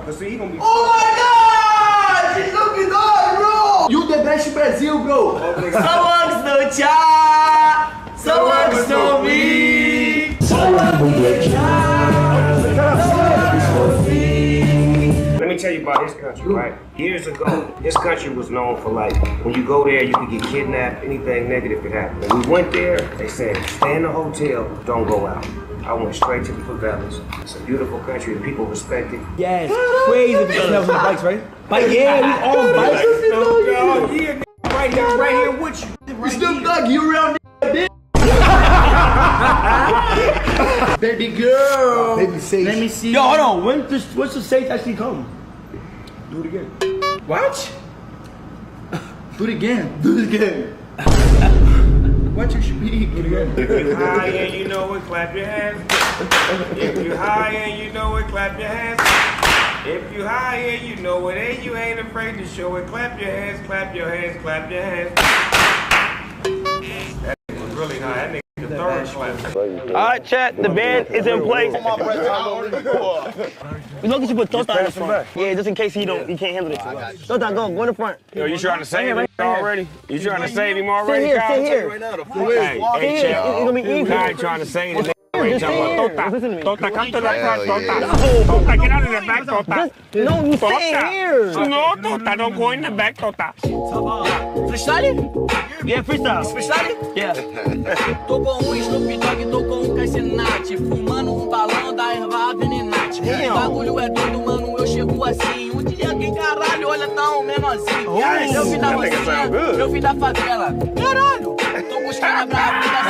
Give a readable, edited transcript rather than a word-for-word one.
Cause see, he gonna be. Oh my God! She's looking up, bro. You the best in Brazil, bro. Someone's no cha. Someone's no me. Someone's no cha. Let me tell you about this country, right? Years ago, this country was known for like, when you go there, you could get kidnapped, anything negative could happen. When we went there, they said, stay in the hotel, don't go out. I went straight to the favelas. It's a beautiful country, and people respect it. Yes, crazy the favelas on the bikes, right? Bike, yeah, we all on bikes. Oh, yeah, right here with you. We Snoop Dogg, you around there, baby girl. Baby Sage. Let me see. Yo, hold on. When's the Sage actually come? Do it again. What? Do it again. Do it again. What you speak? Do it again. If you high and you know it, clap your hands. If you high and you know it, clap your hands. If you high and you know it, and you ain't afraid to show it, clap your hands, clap your hands, clap your hands. That was really high. That nigga the third clap. Alright, chat, the band is in place. We looking to put Tota in the front. Yeah, just in case he can't handle it too much. Tota, go in the front. Yo, you trying to save him already? You trying to save him already, Sit here. Hey, chat. It's gonna be easy. Guy trying to save him. Just sit here. Tota, Listen to me. Tota, come to the front, Tota. Tota, get out of the back, Tota. No, you stay here. No, Tota, don't go in the back, Tota. Freestyle? Yeah, freestyle. Freestyle? Yeah. Tô com Snoop Dogg, tô com Cassinati, fumando balão da erva avenenate. O bagulho é doido, mano, eu chego assim. Dia quem caralho, olha tão menorzinho. Eu vim da rocinha, eu vim da favela. Caralho, tô buscando a brava da